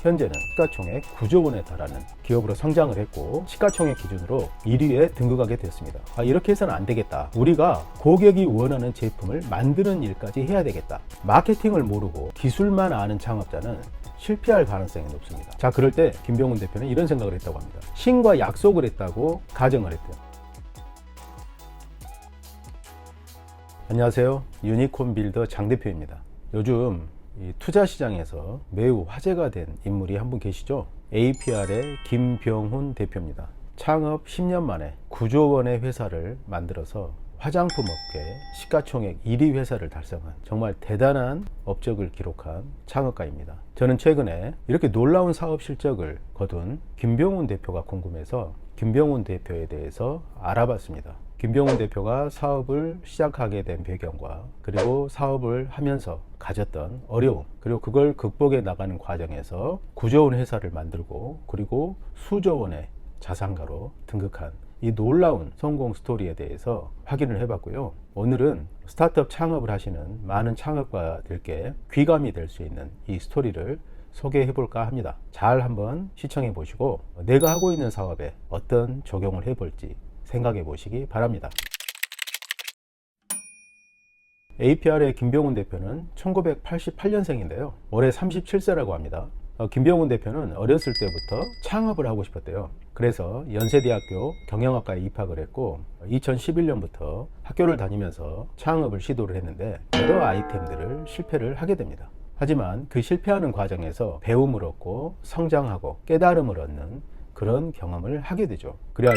현재는 시가총액 9조 원에 달하는 기업으로 성장을 했고 시가총액 기준으로 1위에 등극하게 되었습니다. 이렇게 해서는 안 되겠다. 우리가 고객이 원하는 제품을 만드는 일까지 해야 되겠다. 마케팅을 모르고 기술만 아는 창업자는 실패할 가능성이 높습니다. 자, 그럴 때 김병훈 대표는 이런 생각을 했다고 합니다. 신과 약속을 했다고 가정을 했대요. 안녕하세요. 유니콘 빌더 장 대표입니다. 요즘 이 투자 시장에서 매우 화제가 된 인물이 한 분 계시죠? APR의 김병훈 대표입니다. 창업 10년 만에 9조 원의 회사를 만들어서 화장품 업계 시가총액 1위 회사를 달성한 정말 대단한 업적을 기록한 창업가입니다. 저는 최근에 이렇게 놀라운 사업 실적을 거둔 김병훈 대표가 궁금해서 김병훈 대표에 대해서 알아봤습니다. 김병훈 대표가 사업을 시작하게 된 배경과 그리고 사업을 하면서 가졌던 어려움, 그리고 그걸 극복해 나가는 과정에서 9조 원 회사를 만들고 그리고 수조 원의 자산가로 등극한 이 놀라운 성공 스토리에 대해서 확인을 해봤고요. 오늘은 스타트업 창업을 하시는 많은 창업가들께 귀감이 될 수 있는 이 스토리를 소개해 볼까 합니다. 잘 한번 시청해 보시고 내가 하고 있는 사업에 어떤 적용을 해 볼지 생각해 보시기 바랍니다. APR의 김병훈 대표는 1988년생인데요. 올해 37세라고 합니다. 김병훈 대표는 어렸을 때부터 창업을 하고 싶었대요. 그래서 연세대학교 경영학과에 입학을 했고 2011년부터 학교를 다니면서 창업을 시도를 했는데 여러 아이템들을 실패를 하게 됩니다. 하지만 그 실패하는 과정에서 배움을 얻고 성장하고 깨달음을 얻는 그런 경험을 하게 되죠. 그리하여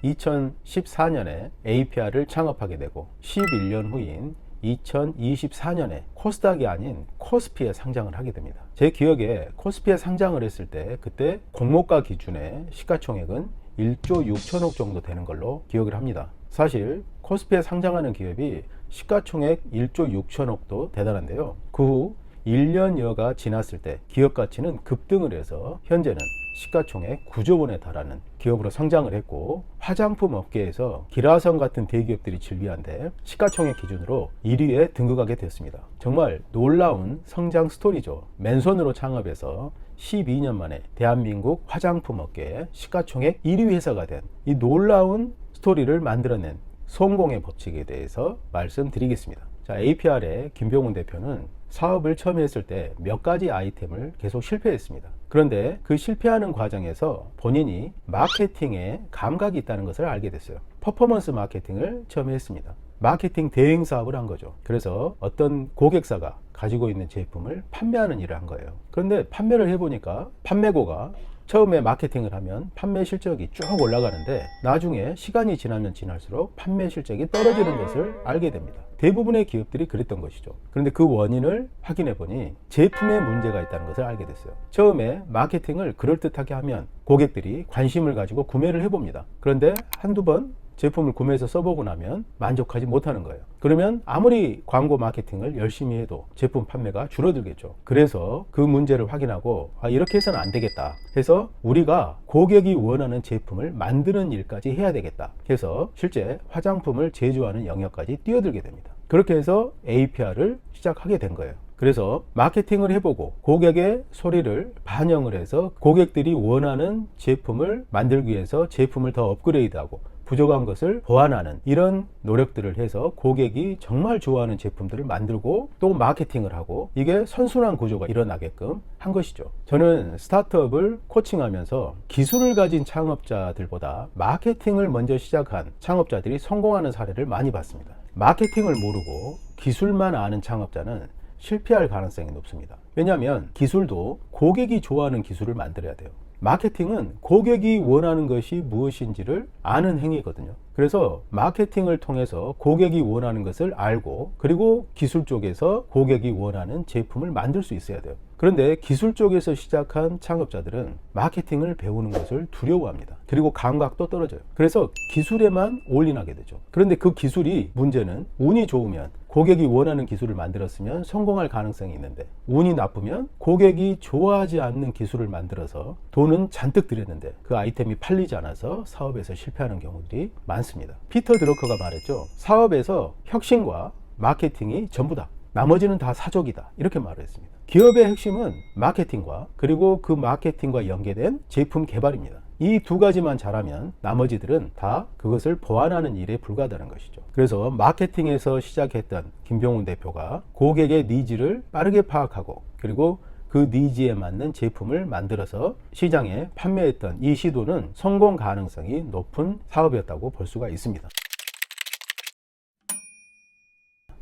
2014년에 APR을 창업하게 되고 11년 후인 2024년에 코스닥이 아닌 코스피에 상장을 하게 됩니다. 제 기억에 코스피에 상장을 했을 때 그때 공모가 기준의 시가총액은 1조 6천억 정도 되는 걸로 기억을 합니다. 사실 코스피에 상장하는 기업이 시가총액 1조 6천억도 대단한데요. 그 후 1년여가 지났을 때 기업 가치는 급등을 해서 현재는 시가총액 9조 원에 달하는 기업으로 성장을 했고 화장품 업계에서 기라성 같은 대기업들이 즐비한데 시가총액 기준으로 1위에 등극하게 됐습니다. 정말 놀라운 성장 스토리죠. 맨손으로 창업해서 12년 만에 대한민국 화장품 업계의 시가총액 1위 회사가 된 이 놀라운 스토리를 만들어낸 성공의 법칙에 대해서 말씀드리겠습니다. 자, APR의 김병훈 대표는 사업을 처음 했을 때 몇 가지 아이템을 계속 실패했습니다. 그런데 그 실패하는 과정에서 본인이 마케팅에 감각이 있다는 것을 알게 됐어요. 퍼포먼스 마케팅을 처음 했습니다. 마케팅 대행 사업을 한 거죠. 그래서 어떤 고객사가 가지고 있는 제품을 판매하는 일을 한 거예요. 그런데 판매를 해보니까 판매고가 처음에 마케팅을 하면 판매 실적이 쭉 올라가는데 나중에 시간이 지나면 지날수록 판매 실적이 떨어지는 것을 알게 됩니다. 대부분의 기업들이 그랬던 것이죠. 그런데 그 원인을 확인해 보니 제품에 문제가 있다는 것을 알게 됐어요. 처음에 마케팅을 그럴듯하게 하면 고객들이 관심을 가지고 구매를 해봅니다. 그런데 한두 번 제품을 구매해서 써보고 나면 만족하지 못하는 거예요. 그러면 아무리 광고 마케팅을 열심히 해도 제품 판매가 줄어들겠죠. 그래서 그 문제를 확인하고 이렇게 해서는 안 되겠다 해서 우리가 고객이 원하는 제품을 만드는 일까지 해야 되겠다 해서 실제 화장품을 제조하는 영역까지 뛰어들게 됩니다. 그렇게 해서 APR을 시작하게 된 거예요. 그래서 마케팅을 해보고 고객의 소리를 반영을 해서 고객들이 원하는 제품을 만들기 위해서 제품을 더 업그레이드하고 부족한 것을 보완하는 이런 노력들을 해서 고객이 정말 좋아하는 제품들을 만들고 또 마케팅을 하고 이게 선순환 구조가 일어나게끔 한 것이죠. 저는 스타트업을 코칭하면서 기술을 가진 창업자들보다 마케팅을 먼저 시작한 창업자들이 성공하는 사례를 많이 봤습니다. 마케팅을 모르고 기술만 아는 창업자는 실패할 가능성이 높습니다. 왜냐하면 기술도 고객이 좋아하는 기술을 만들어야 돼요. 마케팅은 고객이 원하는 것이 무엇인지를 아는 행위거든요. 그래서 마케팅을 통해서 고객이 원하는 것을 알고 그리고 기술 쪽에서 고객이 원하는 제품을 만들 수 있어야 돼요. 그런데 기술 쪽에서 시작한 창업자들은 마케팅을 배우는 것을 두려워합니다. 그리고 감각도 떨어져요. 그래서 기술에만 올인하게 되죠. 그런데 그 기술이 문제는 운이 좋으면 고객이 원하는 기술을 만들었으면 성공할 가능성이 있는데 운이 나쁘면 고객이 좋아하지 않는 기술을 만들어서 돈은 잔뜩 들였는데 그 아이템이 팔리지 않아서 사업에서 실패하는 경우들이 많습니다. 피터 드러커가 말했죠. 사업에서 혁신과 마케팅이 전부다. 나머지는 다 사족이다, 이렇게 말을 했습니다. 기업의 핵심은 마케팅과 그리고 그 마케팅과 연계된 제품 개발입니다. 이 두 가지만 잘하면 나머지들은 다 그것을 보완하는 일에 불과하다는 것이죠. 그래서 마케팅에서 시작했던 김병훈 대표가 고객의 니즈를 빠르게 파악하고 그리고 그 니즈에 맞는 제품을 만들어서 시장에 판매했던 이 시도는 성공 가능성이 높은 사업이었다고 볼 수가 있습니다.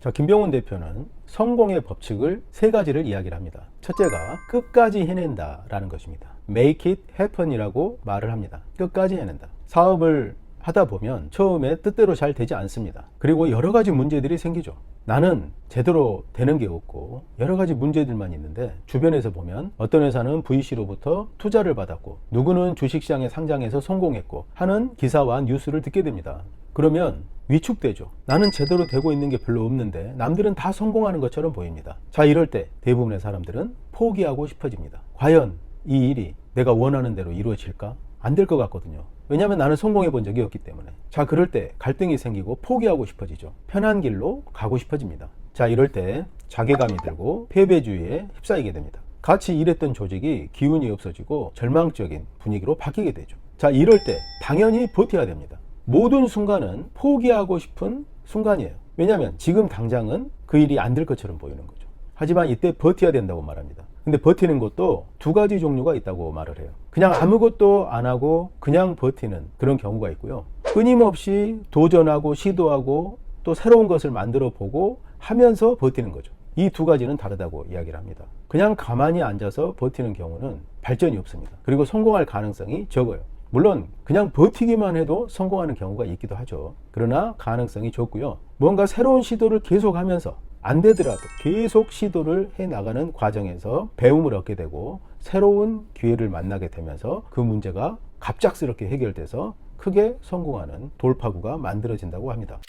자, 김병훈 대표는 성공의 법칙을 세 가지를 이야기를 합니다. 첫째가 끝까지 해낸다 라는 것입니다. Make it happen 이라고 말을 합니다. 끝까지 해낸다. 사업을 하다 보면 처음에 뜻대로 잘 되지 않습니다. 그리고 여러 가지 문제들이 생기죠. 나는 제대로 되는 게 없고 여러 가지 문제들만 있는데, 주변에서 보면 어떤 회사는 VC로부터 투자를 받았고 누구는 주식시장에 상장해서 성공했고 하는 기사와 뉴스를 듣게 됩니다. 그러면 위축되죠. 나는 제대로 되고 있는 게 별로 없는데 남들은 다 성공하는 것처럼 보입니다. 자, 이럴 때 대부분의 사람들은 포기하고 싶어집니다. 과연 이 일이 내가 원하는 대로 이루어질까? 안 될 것 같거든요. 왜냐하면 나는 성공해 본 적이 없기 때문에. 자, 그럴 때 갈등이 생기고 포기하고 싶어지죠. 편한 길로 가고 싶어집니다. 자, 이럴 때 자괴감이 들고 패배주의에 휩싸이게 됩니다. 같이 일했던 조직이 기운이 없어지고 절망적인 분위기로 바뀌게 되죠. 자, 이럴 때 당연히 버텨야 됩니다. 모든 순간은 포기하고 싶은 순간이에요. 왜냐하면 지금 당장은 그 일이 안 될 것처럼 보이는 거죠. 하지만 이때 버텨야 된다고 말합니다. 근데 버티는 것도 두 가지 종류가 있다고 말을 해요. 그냥 아무것도 안 하고 그냥 버티는 그런 경우가 있고요. 끊임없이 도전하고 시도하고 또 새로운 것을 만들어 보고 하면서 버티는 거죠. 이 두 가지는 다르다고 이야기를 합니다. 그냥 가만히 앉아서 버티는 경우는 발전이 없습니다. 그리고 성공할 가능성이 적어요. 물론 그냥 버티기만 해도 성공하는 경우가 있기도 하죠. 그러나 가능성이 적고요. 뭔가 새로운 시도를 계속하면서 안 되더라도 계속 시도를 해나가는 과정에서 배움을 얻게 되고 새로운 기회를 만나게 되면서 그 문제가 갑작스럽게 해결돼서 크게 성공하는 돌파구가 만들어진다고 합니다.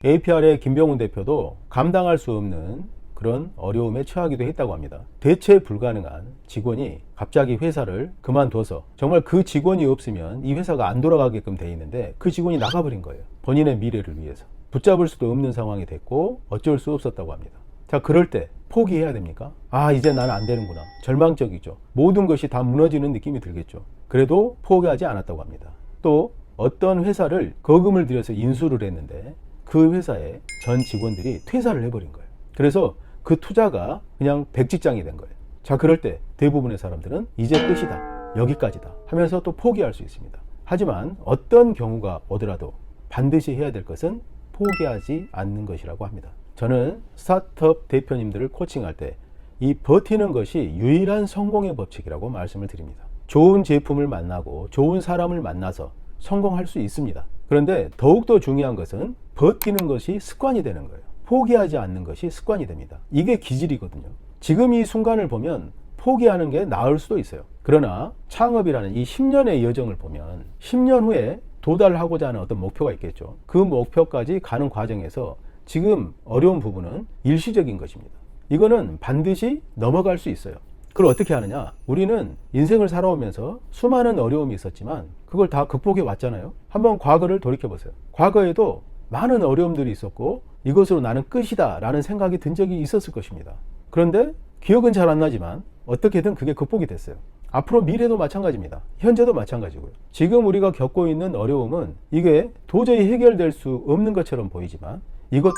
APR의 김병훈 대표도 감당할 수 없는 그런 어려움에 처하기도 했다고 합니다. 대체 불가능한 직원이 갑자기 회사를 그만둬서 정말 그 직원이 없으면 이 회사가 안 돌아가게끔 돼 있는데 그 직원이 나가버린 거예요. 본인의 미래를 위해서. 붙잡을 수도 없는 상황이 됐고 어쩔 수 없었다고 합니다. 자, 그럴 때 포기해야 됩니까? 아, 이제 나는 안 되는구나. 절망적이죠. 모든 것이 다 무너지는 느낌이 들겠죠. 그래도 포기하지 않았다고 합니다. 또 어떤 회사를 거금을 들여서 인수를 했는데 그 회사의 전 직원들이 퇴사를 해버린 거예요. 그래서 그 투자가 그냥 백지장이 된 거예요. 자, 그럴 때 대부분의 사람들은 이제 끝이다, 여기까지다 하면서 또 포기할 수 있습니다. 하지만 어떤 경우가 오더라도 반드시 해야 될 것은 포기하지 않는 것이라고 합니다. 저는 스타트업 대표님들을 코칭할 때 이 버티는 것이 유일한 성공의 법칙이라고 말씀을 드립니다. 좋은 제품을 만나고 좋은 사람을 만나서 성공할 수 있습니다. 그런데 더욱더 중요한 것은 버티는 것이 습관이 되는 거예요. 포기하지 않는 것이 습관이 됩니다. 이게 기질이거든요. 지금 이 순간을 보면 포기하는 게 나을 수도 있어요. 그러나 창업이라는 이 10년의 여정을 보면 10년 후에 도달하고자 하는 어떤 목표가 있겠죠. 그 목표까지 가는 과정에서 지금 어려운 부분은 일시적인 것입니다. 이거는 반드시 넘어갈 수 있어요. 그걸 어떻게 하느냐? 우리는 인생을 살아오면서 수많은 어려움이 있었지만 그걸 다 극복해 왔잖아요. 한번 과거를 돌이켜 보세요. 과거에도 많은 어려움들이 있었고 이것으로 나는 끝이다 라는 생각이 든 적이 있었을 것입니다. 그런데 기억은 잘 안 나지만 어떻게든 그게 극복이 됐어요. 앞으로 미래도 마찬가지입니다. 현재도 마찬가지고요. 지금 우리가 겪고 있는 어려움은 이게 도저히 해결될 수 없는 것처럼 보이지만 이것도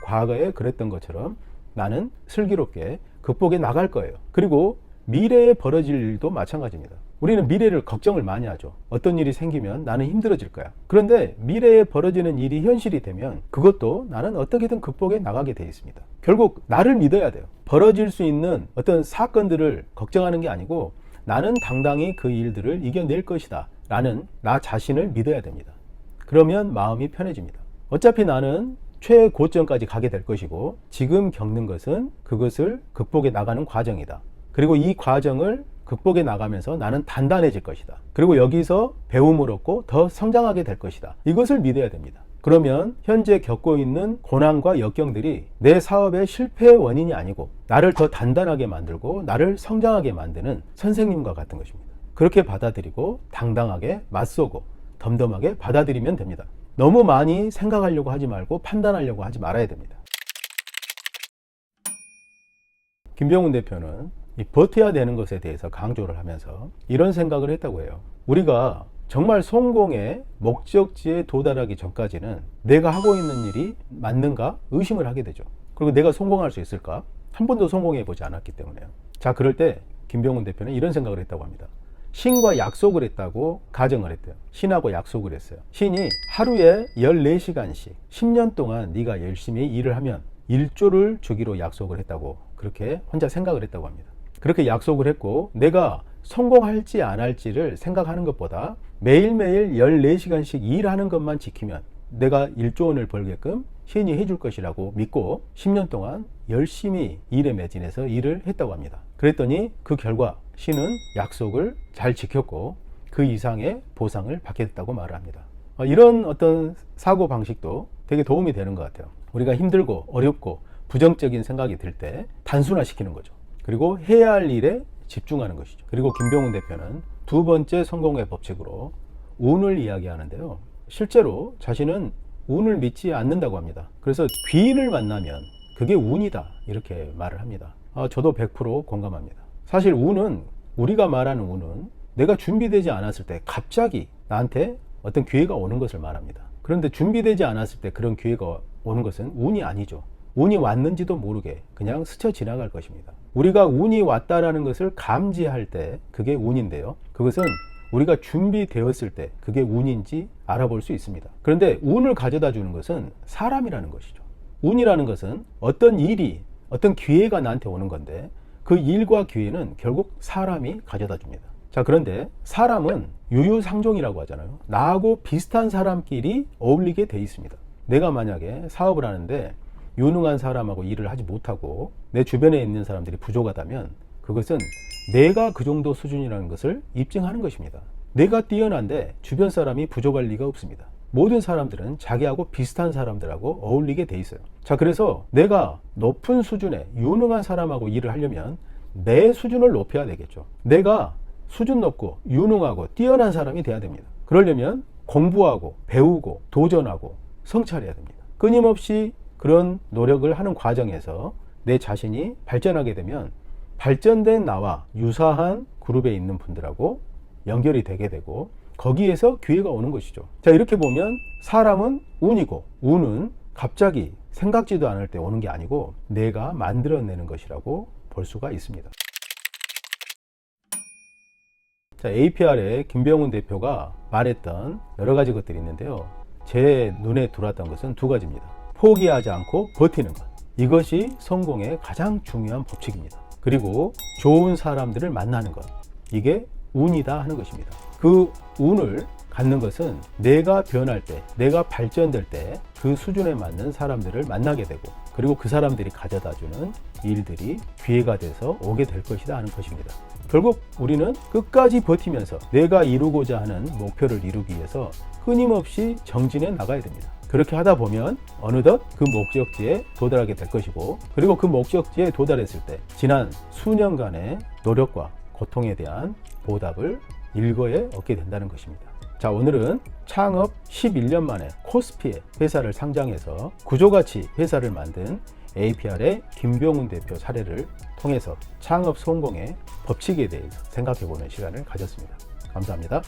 과거에 그랬던 것처럼 나는 슬기롭게 극복해 나갈 거예요. 그리고 미래에 벌어질 일도 마찬가지입니다. 우리는 미래를 걱정을 많이 하죠. 어떤 일이 생기면 나는 힘들어질 거야. 그런데 미래에 벌어지는 일이 현실이 되면 그것도 나는 어떻게든 극복해 나가게 돼 있습니다. 결국 나를 믿어야 돼요. 벌어질 수 있는 어떤 사건들을 걱정하는 게 아니고 나는 당당히 그 일들을 이겨낼 것이다 라는 나 자신을 믿어야 됩니다. 그러면 마음이 편해집니다. 어차피 나는 최고점까지 가게 될 것이고 지금 겪는 것은 그것을 극복해 나가는 과정이다. 그리고 이 과정을 극복해 나가면서 나는 단단해질 것이다. 그리고 여기서 배움을 얻고 더 성장하게 될 것이다. 이것을 믿어야 됩니다. 그러면 현재 겪고 있는 고난과 역경들이 내 사업의 실패의 원인이 아니고 나를 더 단단하게 만들고 나를 성장하게 만드는 선생님과 같은 것입니다. 그렇게 받아들이고 당당하게 맞서고 덤덤하게 받아들이면 됩니다. 너무 많이 생각하려고 하지 말고 판단하려고 하지 말아야 됩니다. 김병훈 대표는 이 버텨야 되는 것에 대해서 강조를 하면서 이런 생각을 했다고 해요. 우리가 정말 성공의 목적지에 도달하기 전까지는 내가 하고 있는 일이 맞는가 의심을 하게 되죠. 그리고 내가 성공할 수 있을까? 한 번도 성공해 보지 않았기 때문에요. 자, 그럴 때 김병훈 대표는 이런 생각을 했다고 합니다. 신과 약속을 했다고 가정을 했대요. 신하고 약속을 했어요. 신이 하루에 14시간씩 10년 동안 네가 열심히 일을 하면 1조를 주기로 약속을 했다고, 그렇게 혼자 생각을 했다고 합니다. 그렇게 약속을 했고, 내가 성공할지 안 할지를 생각하는 것보다 매일매일 14시간씩 일하는 것만 지키면 내가 1조 원을 벌게끔 신이 해줄 것이라고 믿고 10년 동안 열심히 일에 매진해서 일을 했다고 합니다. 그랬더니 그 결과 신은 약속을 잘 지켰고 그 이상의 보상을 받게 됐다고 말을 합니다. 이런 어떤 사고 방식도 되게 도움이 되는 것 같아요. 우리가 힘들고 어렵고 부정적인 생각이 들 때 단순화시키는 거죠. 그리고 해야 할 일에 집중하는 것이죠. 그리고 김병훈 대표는 두 번째 성공의 법칙으로 운을 이야기하는데요. 실제로 자신은 운을 믿지 않는다고 합니다. 그래서 귀인을 만나면 그게 운이다, 이렇게 말을 합니다. 저도 100% 공감합니다. 사실 운은, 우리가 말하는 운은 내가 준비되지 않았을 때 갑자기 나한테 어떤 기회가 오는 것을 말합니다. 그런데 준비되지 않았을 때 그런 기회가 오는 것은 운이 아니죠. 운이 왔는지도 모르게 그냥 스쳐 지나갈 것입니다. 우리가 운이 왔다라는 것을 감지할 때 그게 운인데요. 그것은 우리가 준비되었을 때 그게 운인지 알아볼 수 있습니다. 그런데 운을 가져다 주는 것은 사람이라는 것이죠. 운이라는 것은 어떤 일이, 어떤 기회가 나한테 오는 건데 그 일과 기회는 결국 사람이 가져다 줍니다. 자, 그런데 사람은 유유상종이라고 하잖아요. 나하고 비슷한 사람끼리 어울리게 돼 있습니다. 내가 만약에 사업을 하는데 유능한 사람하고 일을 하지 못하고 내 주변에 있는 사람들이 부족하다면 그것은 내가 그 정도 수준이라는 것을 입증하는 것입니다. 내가 뛰어난데 주변 사람이 부족할 리가 없습니다. 모든 사람들은 자기하고 비슷한 사람들하고 어울리게 돼 있어요. 자, 그래서 내가 높은 수준의 유능한 사람하고 일을 하려면 내 수준을 높여야 되겠죠. 내가 수준 높고 유능하고 뛰어난 사람이 돼야 됩니다. 그러려면 공부하고 배우고 도전하고 성찰해야 됩니다. 끊임없이 그런 노력을 하는 과정에서 내 자신이 발전하게 되면 발전된 나와 유사한 그룹에 있는 분들하고 연결이 되게 되고 거기에서 기회가 오는 것이죠. 자, 이렇게 보면 사람은 운이고 운은 갑자기 생각지도 않을 때 오는 게 아니고 내가 만들어내는 것이라고 볼 수가 있습니다. 자, APR의 김병훈 대표가 말했던 여러 가지 것들이 있는데요. 제 눈에 들어왔던 것은 두 가지입니다. 포기하지 않고 버티는 것. 이것이 성공의 가장 중요한 법칙입니다. 그리고 좋은 사람들을 만나는 것. 이게 운이다 하는 것입니다. 그 운을 갖는 것은 내가 변할 때, 내가 발전될 때 그 수준에 맞는 사람들을 만나게 되고 그리고 그 사람들이 가져다주는 일들이 기회가 돼서 오게 될 것이다 하는 것입니다. 결국 우리는 끝까지 버티면서 내가 이루고자 하는 목표를 이루기 위해서 끊임없이 정진해 나가야 됩니다. 그렇게 하다 보면 어느덧 그 목적지에 도달하게 될 것이고 그리고 그 목적지에 도달했을 때 지난 수년간의 노력과 고통에 대한 보답을 일거에 얻게 된다는 것입니다. 자, 오늘은 창업 11년 만에 코스피에 회사를 상장해서 구조가치 회사를 만든 APR의 김병훈 대표 사례를 통해서 창업 성공의 법칙에 대해서 생각해보는 시간을 가졌습니다. 감사합니다.